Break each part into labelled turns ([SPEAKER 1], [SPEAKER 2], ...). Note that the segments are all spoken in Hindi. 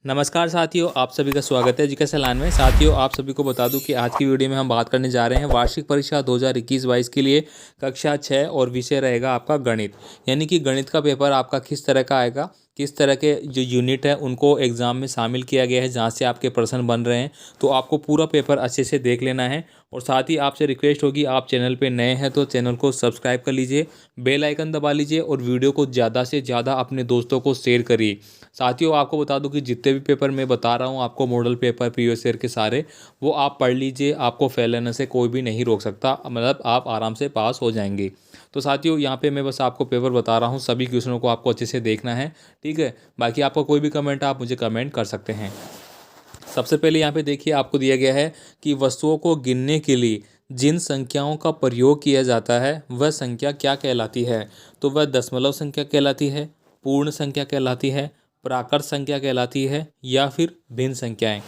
[SPEAKER 1] नमस्कार साथियों, आप सभी का स्वागत है जीके सलान में। साथियों, आप सभी को बता दूं कि आज की वीडियो में हम बात करने जा रहे हैं वार्षिक परीक्षा 2021-22 के लिए कक्षा 6 और विषय रहेगा आपका गणित। यानी कि गणित का पेपर आपका किस तरह का आएगा, किस तरह के जो यूनिट है उनको एग्ज़ाम में शामिल किया गया है, जहाँ से आपके प्रश्न बन रहे हैं। तो आपको पूरा पेपर अच्छे से देख लेना है। और साथ ही आपसे रिक्वेस्ट होगी, आप चैनल पे नए हैं तो चैनल को सब्सक्राइब कर लीजिए, बेल आइकन दबा लीजिए और वीडियो को ज़्यादा से ज़्यादा अपने दोस्तों को शेयर करिए। साथियों, आपको बता दूं कि जितने भी पेपर मैं बता रहा हूं आपको, मॉडल पेपर प्रीवियस ईयर के सारे, वो आप पढ़ लीजिए। आपको फेल होने से कोई भी नहीं रोक सकता, मतलब आप आराम से पास हो जाएंगे। तो साथियों, यहाँ पे मैं बस आपको पेपर बता रहा हूँ, सभी क्वेश्चनों को आपको अच्छे से देखना है, ठीक है। बाकी आपका कोई भी कमेंट आप मुझे कमेंट कर सकते हैं। सबसे पहले यहाँ पे देखिए, आपको दिया गया है कि वस्तुओं को गिनने के लिए जिन संख्याओं का प्रयोग किया जाता है वह संख्या क्या कहलाती है। तो वह दशमलव संख्या कहलाती है, पूर्ण संख्या कहलाती है, प्राकृत संख्या कहलाती है या फिर भिन्न संख्याएं।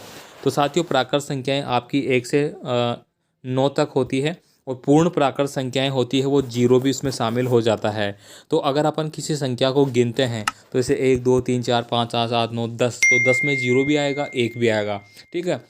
[SPEAKER 1] तो साथियों, प्राकृत संख्याएं आपकी 1 से 9 तक होती है और पूर्ण प्राकृत संख्याएं होती है वो 0 भी इसमें शामिल हो जाता है। तो अगर अपन किसी संख्या को गिनते हैं तो जैसे 1 2 3 4 5 6 7 9 10, तो 10 में 0 भी आएगा, 1 भी आएगा, ठीक है।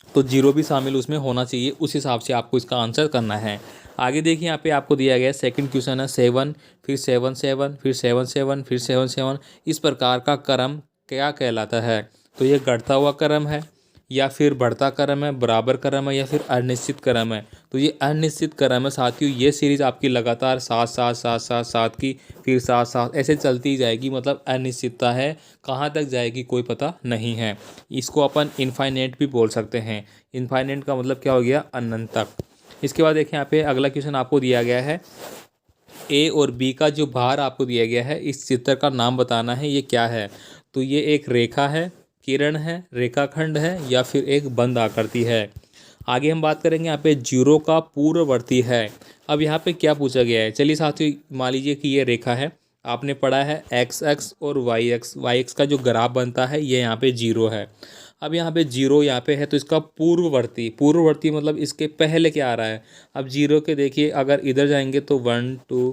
[SPEAKER 1] तो 0 भी शामिल उसमें होना चाहिए, उस हिसाब से आपको इसका आंसर करना है। आगे देखिए, यहाँ पे आपको दिया गया है सेकंड क्वेश्चन है 7, फिर 7 7, फिर 7 7, फिर 7 7। इस प्रकार का क्रम क्या कहलाता है। तो ये घटता हुआ क्रम है या फिर बढ़ता क्रम है, बराबर क्रम है या फिर अनिश्चित क्रम है। तो ये अनिश्चित क्रम है साथियों। ये सीरीज आपकी लगातार 7 7 7 7 7 की, फिर 7 7 ऐसे चलती ही जाएगी। मतलब अनिश्चितता है, कहाँ तक जाएगी कोई पता नहीं है। इसको अपन इनफाइनाइट भी बोल सकते हैं। इनफाइनाइट का मतलब क्या हो गया, अनंत तक। इसके बाद देखिए, यहाँ पे अगला क्वेश्चन आपको दिया गया है, ए और बी का जो भार आपको दिया गया है, इस चित्र का नाम बताना है, ये क्या है। तो ये एक रेखा है, किरण है, रेखाखंड है या फिर एक बंद आकृति है। आगे हम बात करेंगे यहाँ पे जीरो का पूर्ववर्ती है। अब यहाँ पे क्या पूछा गया है, चलिए साथियों, मान लीजिए कि ये रेखा है, आपने पढ़ा है एक्स एक्स और वाई एक्स। वाई एक्स का जो ग्राफ बनता है ये यहाँ पे जीरो है। अब यहाँ पे जीरो यहाँ पे है तो इसका पूर्ववर्ती, पूर्ववर्ती मतलब इसके पहले क्या आ रहा है। अब जीरो के देखिए, अगर इधर जाएंगे तो 1 2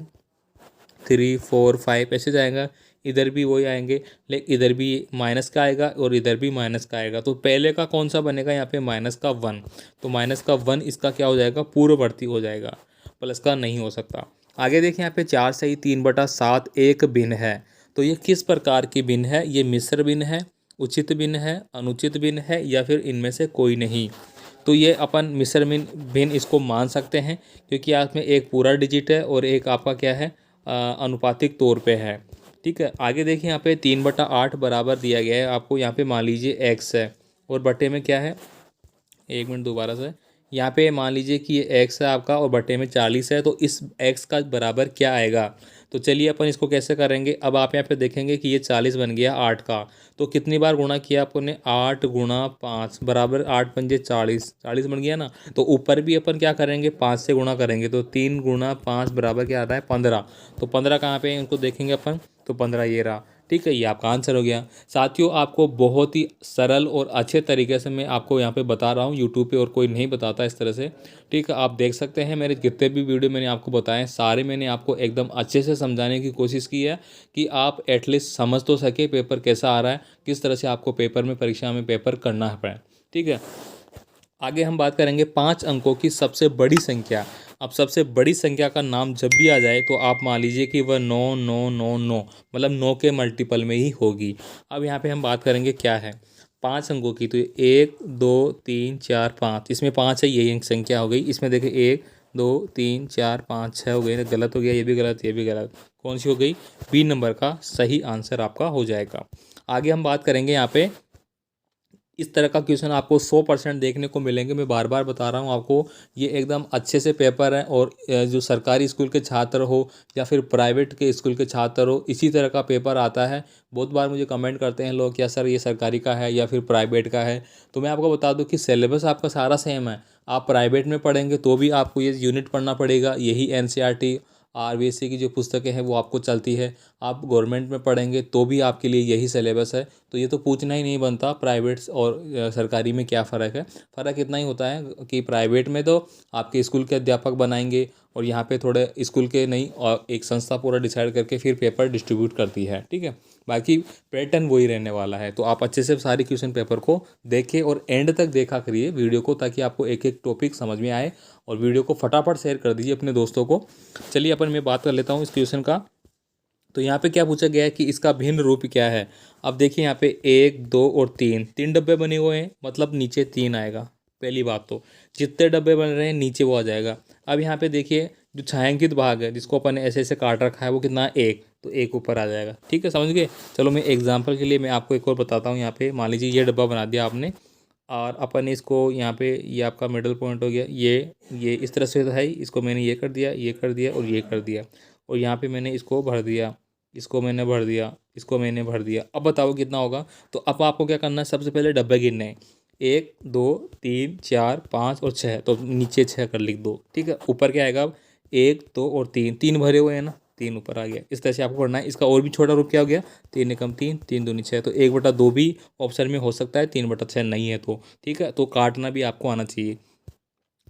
[SPEAKER 1] 3 4 5 ऐसे जाएगा, इधर भी वही आएंगे, लेकिन इधर भी माइनस का आएगा और इधर भी माइनस का आएगा। तो पहले का कौन सा बनेगा, यहाँ पे माइनस का 1। तो माइनस का 1 इसका क्या हो जाएगा, पूर्ववर्ती हो जाएगा, प्लस का नहीं हो सकता। आगे देखिए, यहाँ पे 4 सही 3/7 एक भिन्न है। तो ये किस प्रकार की भिन्न है, ये मिश्र भिन्न है, उचित भिन्न है, अनुचित भिन्न है या फिर इनमें से कोई नहीं। तो ये अपन मिश्र भिन्न इसको मान सकते हैं, क्योंकि आप में एक पूरा डिजिट है और एक आपका क्या है, अनुपातिक तौर पे है, ठीक है। आगे देखिए, यहाँ पे 3/8 बराबर दिया गया है आपको। यहाँ पे मान लीजिए एक्स है और बटे में क्या है, एक मिनट दोबारा से, यहाँ पे मान लीजिए कि ये एक्स है आपका और बटे में 40 है। तो इस एक्स का बराबर क्या आएगा। तो चलिए अपन इसको कैसे करेंगे। अब आप यहाँ पे देखेंगे कि ये 40 बन गया 8 का। तो कितनी बार गुणा किया आपने, 8 गुणा 5 बराबर 8 पंजे 40, 40 बन गया ना। तो ऊपर भी अपन क्या करेंगे, 5 से गुणा करेंगे। तो 3 गुणा 5 बराबर क्या आता है, 15। तो 15 कहाँ पे है, इनको देखेंगे अपन, तो 15 ये रहा, ठीक है। ये आपका आंसर हो गया। साथियों, आपको बहुत ही सरल और अच्छे तरीके से मैं आपको यहाँ पे बता रहा हूँ, यूट्यूब पे और कोई नहीं बताता इस तरह से, ठीक है। आप देख सकते हैं मेरे जितने भी वीडियो मैंने आपको बताएं, सारे मैंने आपको एकदम अच्छे से समझाने की कोशिश की है कि आप एटलीस्ट समझ तो सके पेपर कैसा आ रहा है, किस तरह से आपको पेपर में, परीक्षा में पेपर करना है, ठीक है। आगे हम बात करेंगे 5 अंकों की सबसे बड़ी संख्या। अब सबसे बड़ी संख्या का नाम जब भी आ जाए तो आप मान लीजिए कि वह 9 9 9 9, मतलब 9 के मल्टीपल में ही होगी। अब यहाँ पे हम बात करेंगे क्या है, 5 अंकों की। तो 1 2 3 4 5, इसमें 5 है, यही अंक संख्या हो गई। इसमें देखिए 1 2 3 4 5 6 हो गई, गलत हो गया, ये भी गलत, ये भी गलत। कौन सी हो गई, बी नंबर का सही आंसर आपका हो जाएगा। आगे हम बात करेंगे यहाँ पे, इस तरह का क्वेश्चन आपको 100% देखने को मिलेंगे। मैं बार बार बता रहा हूँ आपको, ये एकदम अच्छे से पेपर है। और जो सरकारी स्कूल के छात्र हो या फिर प्राइवेट के स्कूल के छात्र हो, इसी तरह का पेपर आता है। बहुत बार मुझे कमेंट करते हैं लोग, क्या सर ये सरकारी का है या फिर प्राइवेट का है। तो मैं आपको बता दूं कि सिलेबस आपका सारा सेम है। आप प्राइवेट में पढ़ेंगे तो भी आपको ये यूनिट पढ़ना पड़ेगा, यही NCERT RBSC की जो पुस्तकें हैं वो आपको चलती है। आप गवर्नमेंट में पढ़ेंगे तो भी आपके लिए यही सिलेबस है। तो ये तो पूछना ही नहीं बनता प्राइवेट और सरकारी में क्या फ़र्क है। फ़र्क इतना ही होता है कि प्राइवेट में तो आपके स्कूल के अध्यापक बनाएंगे और यहाँ पे थोड़े स्कूल के नहीं, और एक संस्था पूरा डिसाइड करके फिर पेपर डिस्ट्रीब्यूट करती है, ठीक है। बाकी पैटर्न वही रहने वाला है। तो आप अच्छे से सारी क्वेश्चन पेपर को देखें और एंड तक देखा करिए वीडियो को, ताकि आपको एक एक टॉपिक समझ में आए। और वीडियो को फटाफट शेयर कर दीजिए अपने दोस्तों को। चलिए अपन मैं बात कर लेता हूँ इस क्वेश्चन का। तो यहाँ पे क्या पूछा गया है कि इसका भिन्न रूप क्या है। अब देखिए यहाँ पे 1, 2 और 3 डब्बे बने हुए हैं, मतलब नीचे 3 आएगा। पहली बात तो जितने डब्बे बन रहे हैं नीचे वो आ जाएगा। अब यहाँ पे देखिए जो छायांकित भाग है जिसको अपन ने ऐसे ऐसे काट रखा है वो कितना है 1, तो 1 ऊपर आ जाएगा। ठीक है, समझ गए। चलो मैं एग्जाम्पल के लिए मैं आपको एक और बताता हूँ। यहाँ पे मान लीजिए ये डब्बा बना दिया आपने, और अपन इसको यहाँ पे ये आपका मिडल पॉइंट हो गया, ये इस तरह से है, इसको मैंने ये कर दिया, ये कर दिया और ये कर दिया। और यहाँ पे मैंने इसको भर दिया, इसको मैंने भर दिया, इसको मैंने भर दिया। अब बताओ कितना होगा। तो अब आपको क्या करना है, सबसे पहले डब्बे गिनने हैं। 1, 2, 3, 4, 5 और 6। तो नीचे 6 कर लिख दो। ठीक है, ऊपर क्या आएगा अब 1, 2 और 3 भरे हुए हैं ना, 3 ऊपर आ गया। इस तरह से आपको पढ़ना है। इसका और भी छोटा रूप क्या हो गया, 3 एकम 3, 3 दूनी 6। तो 1/2 भी ऑप्शन में हो सकता है, 3/6 नहीं है। तो ठीक है, तो काटना भी आपको आना चाहिए।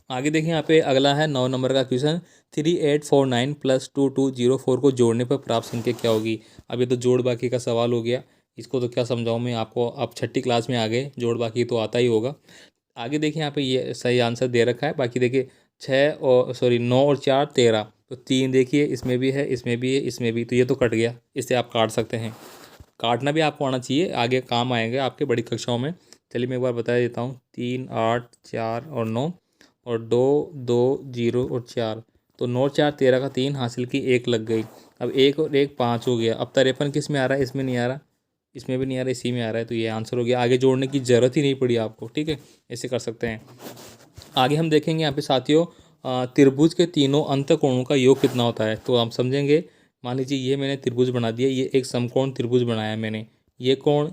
[SPEAKER 1] आगे देखिए यहाँ पे अगला है 9 नंबर का क्वेश्चन। 3849 + 2204 को जोड़ने पर प्राप्त संख्या क्या होगी। अब ये तो जोड़ बाकी का सवाल हो गया, इसको तो क्या समझाऊँ मैं आपको। आप छठी क्लास में आ गए, जोड़ बाकी तो आता ही होगा। आगे देखिए यहाँ पे ये सही आंसर दे रखा है। बाकी देखिए 9 और 4 13। तो 3 देखिए इसमें भी है, इसमें भी है, इसमें भी, तो ये तो कट गया। इससे आप काट सकते हैं। काटना भी आपको आना चाहिए, आगे काम आएंगे आपके बड़ी कक्षाओं में। चलिए मैं एक बार बता देता हूँ। 3, 8, 4 और 9 और 2, 2, 0 और 4। तो 9, 4, 13 का 3 हासिल की, 1 लग गई। अब 1 और 1 5 हो गया। अब 53 किस में आ रहा है, इसमें नहीं आ रहा, इसमें भी नहीं आ रहा, इसी में आ रहा है। तो ये आंसर हो गया। आगे जोड़ने की ज़रूरत ही नहीं पड़ी आपको। ठीक है, ऐसे कर सकते हैं। आगे हम देखेंगे यहाँ पे साथियों, त्रिभुज के तीनों अंतःकोणों का योग कितना होता है। तो हम समझेंगे। मान लीजिए ये मैंने त्रिभुज बना दिया, ये एक समकोण त्रिभुज बनाया मैंने। ये कोण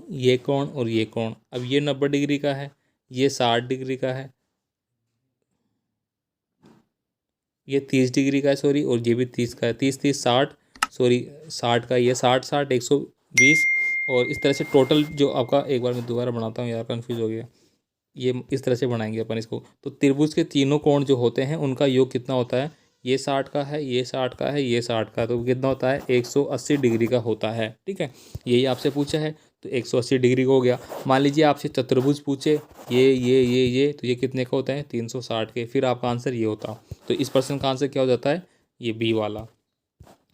[SPEAKER 1] और ये कोण। अब ये 90 डिग्री का है, ये 60 डिग्री का है, ये 30 डिग्री का है सॉरी, और ये भी 30 का है। 30, 30, 60 सॉरी 60 का, ये 60, 60, 120। और इस तरह से टोटल जो आपका, एक बार मैं दोबारा बनाता हूँ यार, कन्फ्यूज़ हो गया। ये इस तरह से बनाएंगे अपन इसको। तो त्रिभुज के तीनों कोण जो होते हैं उनका योग कितना होता है। ये 60 का है, ये 60 का है, ये 60 का, तो कितना होता है 180 डिग्री का होता है। ठीक है, यही आपसे पूछा है, तो 180 डिग्री का हो गया। मान लीजिए आपसे चतुर्भुज पूछे, ये, तो ये कितने का होता है 360 के, फिर आपका आंसर ये होता। तो इस प्रश्न का आंसर क्या हो जाता है, ये बी वाला।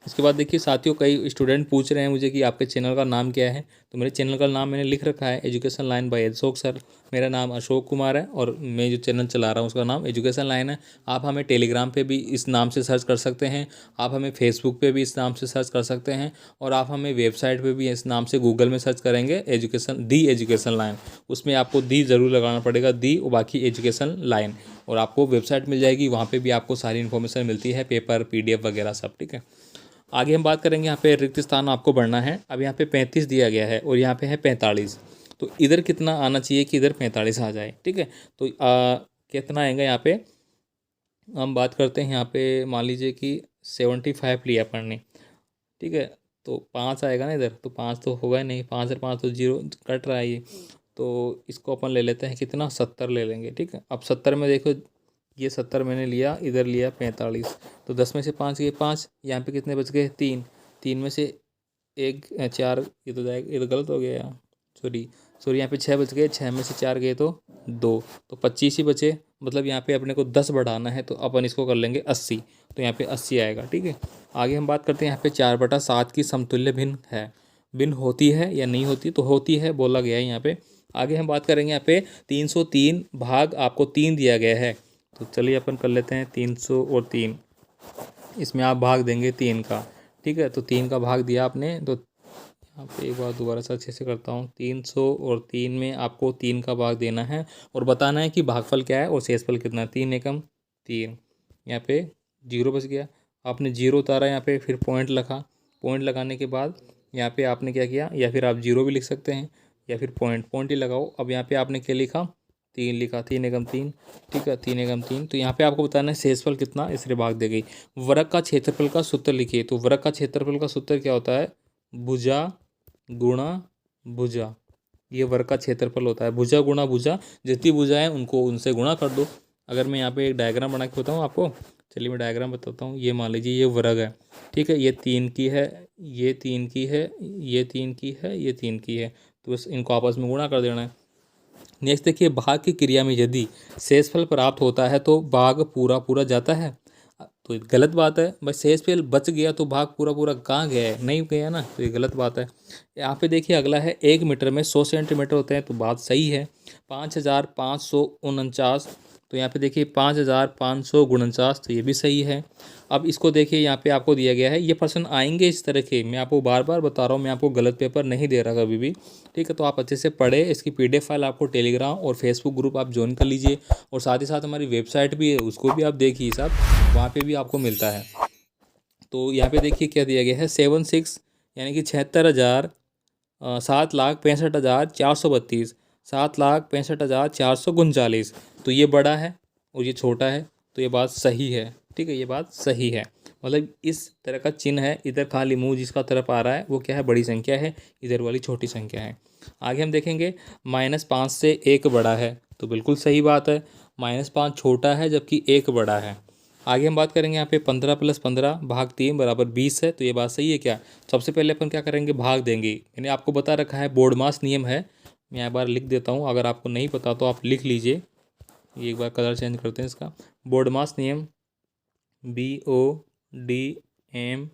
[SPEAKER 1] इसके बाद देखिए साथियों, कई स्टूडेंट पूछ रहे हैं मुझे कि आपके चैनल का नाम क्या है। तो मेरे चैनल का नाम मैंने लिख रखा है education line by Ashok sir. मेरा नाम अशोक कुमार है और मैं जो चैनल चला रहा हूँ उसका नाम एजुकेशन लाइन है। आप हमें टेलीग्राम पे भी इस नाम से सर्च कर सकते हैं, आप हमें फेसबुक पे भी इस नाम से सर्च कर सकते हैं, और आप हमें वेबसाइट पे भी इस नाम से गूगल में सर्च करेंगे एजुकेशन लाइन। उसमें आपको दी ज़रूर लगाना पड़ेगा, दी और बाकी एजुकेशन लाइन, और आपको वेबसाइट मिल जाएगी। वहाँ पर भी आपको सारी इन्फॉर्मेशन मिलती है, पेपर PDF वगैरह सब। ठीक है, आगे हम बात करेंगे। यहाँ पे रिक्त स्थान आपको बढ़ना है। अब यहाँ पे 35 दिया गया है और यहाँ पे है 45। तो इधर कितना आना चाहिए कि इधर 45 आ जाए। ठीक है, तो कितना आएगा यहाँ पे, हम बात करते हैं। यहाँ पे मान लीजिए कि 75 लिया अपन ने। ठीक है, तो 5 आएगा ना इधर, तो 5 तो होगा ही नहीं, 5 और 5 तो 0 कट रहा है ये। तो इसको अपन ले लेते हैं कितना, 70 ले लेंगे। ठीक है, अब 70 में देखो, ये 70 मैंने लिया, इधर लिया 45। तो 10 में से 5 गए 5, यहाँ पे कितने बच गए 3। 3 में से 1 4, ये तो जाएगा, ये तो गलत हो गया यार, सॉरी यहाँ पे 6 बच गए, 6 में से 4 गए तो 2, तो 25 ही बचे। मतलब यहाँ पे अपने को 10 बढ़ाना है, तो अपन इसको कर लेंगे 80। तो यहाँ पे 80 आएगा। ठीक है, आगे हम बात करते हैं। यहाँ पे 4/7 की समतुल्य भिन्न है, भिन्न होती है या नहीं होती, तो होती है बोला गया है यहाँ पे। आगे हम बात करेंगे यहाँ पे 303 भाग आपको 3 दिया गया है। तो चलिए अपन कर लेते हैं 303। इसमें आप भाग देंगे 3 का। ठीक है, तो 3 का भाग दिया आपने। तो यहाँ पे एक बार दोबारा से अच्छे से करता हूँ। 303 में आपको 3 का भाग देना है और बताना है कि भागफल क्या है और शेषफल कितना है। 3 एकम 3, यहाँ पे 0 बच गया। आपने 0 उतारा यहाँ पे, फिर पॉइंट लिखा। पॉइंट लगाने के बाद यहाँ पे आपने क्या किया, या फिर आप 0 भी लिख सकते हैं, या फिर पॉइंट ही लगाओ। अब यहाँ पे आपने क्या लिखा, 3 लिखा, 3 एकम 3। ठीक है, 3 एकम 3। तो यहाँ पे आपको बताना है शेषफल कितना, इसलिए भाग दे गई। वर्ग का क्षेत्रफल का सूत्र लिखिए। तो वर्ग का क्षेत्रफल का सूत्र क्या होता है, भुजा गुणा भुजा। ये वर्ग का क्षेत्रफल होता है, भुजा गुणा भुजा। जितनी भुजा है उनको उनसे गुणा कर दो। अगर मैं यहाँ पे एक डायग्राम बना के बताऊँ आपको, चलिए मैं डायग्राम बताता हूँ। ये मान लीजिए ये वर्ग है, ठीक है, ये 3 की है, ये 3 की है, ये 3 की है, ये 3 की है, तो बस इनको आपस में गुणा कर देना है। नेक्स्ट देखिए, भाग की क्रिया में यदि शेषफल प्राप्त होता है तो भाग पूरा पूरा जाता है। तो ये गलत बात है भाई, शेषफल बच गया तो भाग पूरा पूरा कहाँ गया है, नहीं गया ना, तो ये गलत बात है। यहाँ पे देखिए अगला है, 1 मीटर में 100 सेंटीमीटर होते हैं, तो बात सही है। 5549, तो यहाँ पे देखिए 5549, तो ये भी सही है। अब इसको देखिए, यहाँ पे आपको दिया गया है, ये प्रश्न आएंगे इस तरह के, मैं आपको बार बार बता रहा हूँ, मैं आपको गलत पेपर नहीं दे रहा कभी भी, ठीक है। तो आप अच्छे से पढ़े, इसकी PDF फाइल आपको टेलीग्राम और फेसबुक ग्रुप आप ज्वाइन कर लीजिए, और साथ ही साथ हमारी वेबसाइट भी है, उसको भी आप देखिए साहब, वहाँ पे भी आपको मिलता है। तो यहाँ पे देखिए क्या दिया गया है, 76 यानी कि 76,000, 7,65,432, 7,65,439, तो ये बड़ा है और ये छोटा है, तो ये बात सही है, ठीक है, ये बात सही है। मतलब इस तरह का चिन्ह है, इधर खाली मुंह जिसका तरफ आ रहा है वो क्या है, बड़ी संख्या है, इधर वाली छोटी संख्या है। आगे हम देखेंगे, -5 से 1 बड़ा है, तो बिल्कुल सही बात है, -5 छोटा है जबकि 1 बड़ा है। आगे हम बात करेंगे यहाँ पे 15 + 15 भाग 3 बराबर 20 है, तो ये बात सही है क्या। सबसे पहले अपन क्या करेंगे, भाग देंगे, मैंने आपको बता रखा है, बोर्डमास नियम है, मैं एक बार लिख देता हूँ, अगर आपको नहीं पता तो आप लिख लीजिए। ये एक बार कलर चेंज करते हैं इसका, बोर्डमास नियम BODMAS,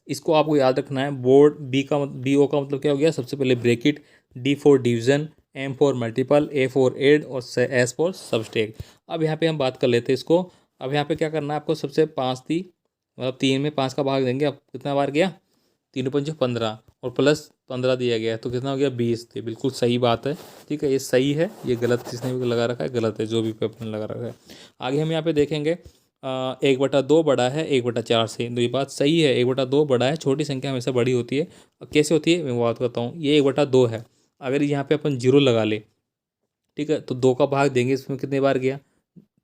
[SPEAKER 1] इसको आपको याद रखना है। बोर्ड BO का मतलब क्या हो गया, सबसे पहले bracket, D for division, M for multiple, A for add और S फॉर सबस्ट्रैक्ट। अब यहाँ पे हम बात कर लेते हैं इसको। अब यहाँ पे क्या करना है आपको, सबसे 5 थी, मतलब 3 में 5 का भाग देंगे, अब कितना बार गया, 3 × 5 = 15 और +15 दिया गया है, तो कितना हो गया, 20। तो बिल्कुल सही बात है, ठीक है, ये सही है, ये गलत जिसने भी लगा रखा है गलत है, जो भी पेपर ने लगा रखा है। आगे हम यहाँ पे देखेंगे, 1/2 बड़ा है 1/4 से, तो ये बात सही है, 1/2 बड़ा है, छोटी संख्या हमेशा बड़ी होती है। कैसे होती है मैं बात करता हूँ, ये 1/2 है, अगर यहाँ पे अपन 0 लगा ले, ठीक है, तो 2 का भाग देंगे, इसमें कितने बार गया,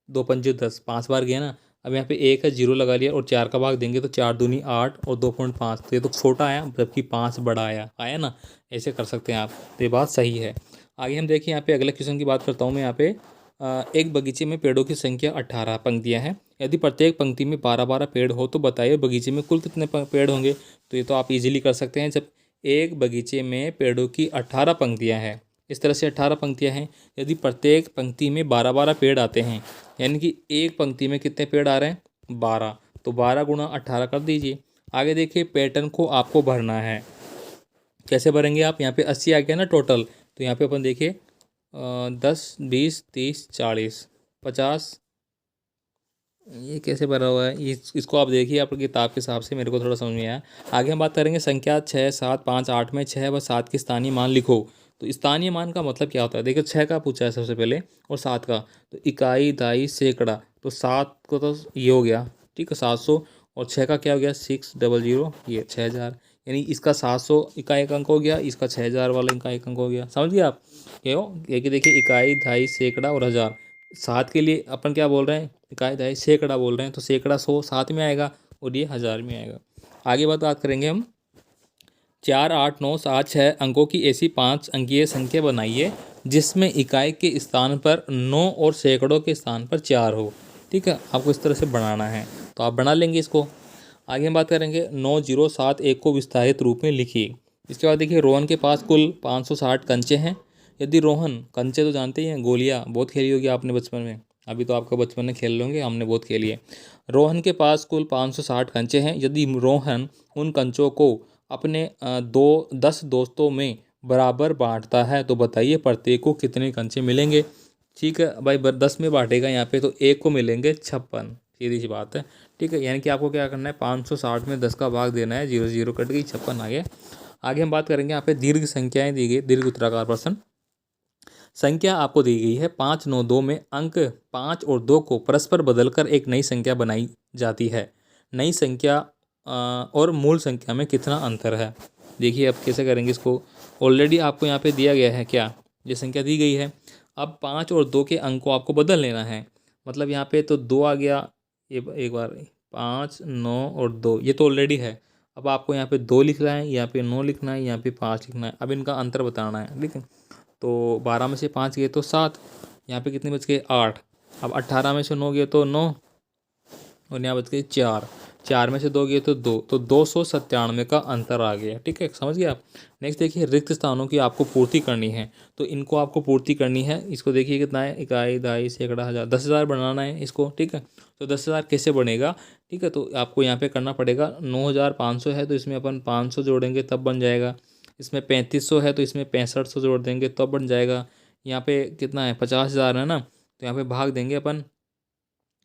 [SPEAKER 1] 2 × 5 = 10, 5 बार गया ना। अब यहाँ पे 1 है, 0 लगा लिया और 4 का भाग देंगे, तो 4 दूनी 8 और 2.5, तो ये तो छोटा आया जबकि 5 बड़ा आया ना, ऐसे कर सकते हैं आप, तो ये बात सही है। आगे हम देखिए, यहाँ पे अगले क्वेश्चन की बात करता हूँ मैं। यहाँ पे एक बगीचे में पेड़ों की संख्या 18 पंक्तियाँ हैं, यदि प्रत्येक पंक्ति में 12-12 पेड़ हो तो बताइए बगीचे में कुल कितने पेड़ होंगे। तो ये तो आप इजीली कर सकते हैं, जब एक बगीचे में पेड़ों की 18 पंक्तियाँ हैं, इस तरह से 18 पंक्तियाँ हैं, यदि प्रत्येक पंक्ति में 12-12 पेड़ आते हैं, यानी कि एक पंक्ति में कितने पेड़ आ रहे हैं, 12, तो 12 × 18 कर दीजिए। आगे देखिए, पैटर्न को आपको भरना है, कैसे भरेंगे आप, यहाँ पे 80 आ गया ना टोटल, तो यहाँ पे अपन देखिए 10, 20, 30, 40, 50, ये कैसे भरा हुआ है, इसको आप देखिए आपकी किताब के हिसाब से, मेरे को थोड़ा समझ में आया। आगे हम बात करेंगे, संख्या 6, 7, 5, 8 में 6 व 7 के स्थानीय मान लिखो। तो स्थानीय मान का मतलब क्या होता है, देखिए 6 का पूछा है सबसे पहले और 7 का, तो इकाई, दाई, सैकड़ा, तो 7 को तो ये हो गया, ठीक है, 700, और 6 का क्या हो गया, 600, ये 6000, यानी इसका 700 इकाई एक अंक हो गया, इसका 6000 वाला इकाई एक अंक हो गया, समझ गए आप। क्या हो, ये कि देखिए इकाई, दाई, सैकड़ा और हज़ार, 7 के लिए अपन क्या बोल रहे हैं, इकाई, दाई, सैकड़ा बोल रहे हैं, तो सैकड़ा 100 7 में आएगा और ये 1000 में आएगा। आगे बात करेंगे हम, 4, 8, 9, 7, 6 अंकों की ऐसी 5 अंकीय संख्या बनाइए जिसमें इकाई के स्थान पर 9 और सैकड़ों के स्थान पर 4 हो, ठीक है, आपको इस तरह से बनाना है, तो आप बना लेंगे इसको। आगे हम बात करेंगे, 9071 को विस्तारित रूप में लिखिए। इसके बाद देखिए, रोहन के पास कुल 560 कंचे हैं, यदि रोहन, कंचे तो जानते ही हैं, गोलियाँ बहुत खेली होगी आपने बचपन में, अभी तो आपका बचपन में खेल लोगे, हमने बहुत खेली है। रोहन के पास कुल 560 कंचे हैं, यदि रोहन उन कंचों को अपने 10 दोस्तों में बराबर बांटता है तो बताइए प्रत्येक को कितने कंचे मिलेंगे। ठीक है भाई, 10 में बांटेगा यहाँ पे, तो एक को मिलेंगे 56, सीधी सी बात है, ठीक है। यानी कि आपको क्या करना है, 560 में 10 का भाग देना है, 0 0 कट गई, 56 आ गया। आगे हम बात करेंगे, यहाँ पे दीर्घ संख्याएं दी गई, दीर्घ उत्तराकार प्रश्न। संख्या आपको दी गई है 5, 9, 2 में अंक 5 और 2 को परस्पर बदलकर एक नई संख्या बनाई जाती है, नई संख्या और मूल संख्या में कितना अंतर है। देखिए अब कैसे करेंगे इसको, ऑलरेडी आपको यहाँ पे दिया गया है क्या, ये संख्या दी गई है, अब 5 और 2 के अंक को आपको बदल लेना है, मतलब यहाँ पे तो 2 आ गया, ये एक बार 5, 9 और 2, ये तो ऑलरेडी है, अब आपको यहाँ पे 2 लिखना है, यहाँ पे 9 लिखना है, यहाँ पे 5 लिखना है, अब इनका अंतर बताना है, ठीक है। तो 12 में से 5 गए तो 7, यहाँ पे कितने बच गए, 8, अब 18 में से 9 गए तो 9, और यहाँ बच गए 4, 4 में से 2 गए तो 2, तो 297 का अंतर आ गया। ठीक है, समझ गए आप। नेक्स्ट देखिए, रिक्त स्थानों की आपको पूर्ति करनी है, तो इनको आपको पूर्ति करनी है। इसको देखिए कितना है, इकाई, दहाई, सैकड़ा, हज़ार, 10,000 बनाना है इसको। ठीक है, तो 10,000 कैसे बनेगा? ठीक है, तो आपको यहाँ पे करना पड़ेगा, 9,500 है तो इसमें अपन 500 जोड़ेंगे तब बन जाएगा। इसमें 3,500 है तो इसमें 6500 जोड़ देंगे तब बन जाएगा। यहाँ पे कितना है, 50,000 है ना, तो यहाँ पे भाग देंगे अपन,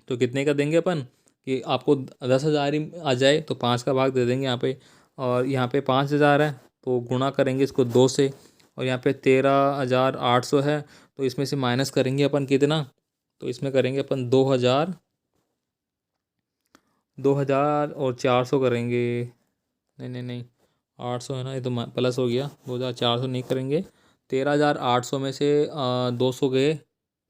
[SPEAKER 1] तो कितने का देंगे अपन कि आपको 10,000 ही आ जाए, तो 5 का भाग दे देंगे यहाँ पे। और यहाँ पे 5,000 है तो गुणा करेंगे इसको 2 से, और यहाँ पे 13,800 है तो इसमें से माइनस करेंगे अपन कितना, तो इसमें करेंगे अपन 2,000, 2,000 और 400 करेंगे। नहीं नहीं नहीं, 800 है ना, ये तो प्लस हो गया, 2,400 नहीं करेंगे। 13,800 में से 200 गए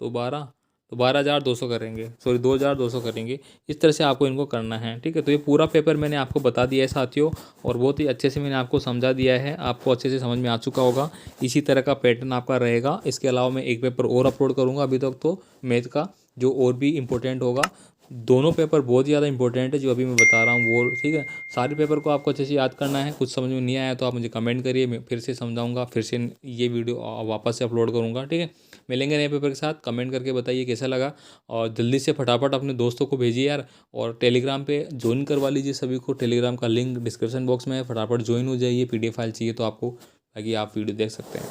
[SPEAKER 1] तो 12, तो 12,200 करेंगे, सॉरी 2,200 करेंगे। इस तरह से आपको इनको करना है। ठीक है, तो ये पूरा पेपर मैंने आपको बता दिया है साथियों, और बहुत ही अच्छे से मैंने आपको समझा दिया है, आपको अच्छे से समझ में आ चुका होगा। इसी तरह का पैटर्न आपका रहेगा। इसके अलावा मैं एक पेपर और अपलोड करूँगा अभी तक तो मैथ का, जो और भी इम्पोर्टेंट होगा। दोनों पेपर बहुत ज़्यादा इंपॉर्टेंट है जो अभी मैं बता रहा हूँ वो। ठीक है, सारे पेपर को आपको अच्छे से याद करना है। कुछ समझ में नहीं आया तो आप मुझे कमेंट करिए, मैं फिर से समझाऊंगा, फिर से ये वीडियो वापस से अपलोड करूँगा। ठीक है, मिलेंगे नए पेपर के साथ। कमेंट करके बताइए कैसा लगा, और जल्दी से फटाफट अपने दोस्तों को भेजिए यार, और टेलीग्राम पे ज्वाइन करवा लीजिए सभी को। टेलीग्राम का लिंक डिस्क्रिप्शन बॉक्स में है, फटाफट ज्वाइन हो जाइए। PDF फाइल चाहिए तो आपको, ताकि आप वीडियो देख सकते हैं।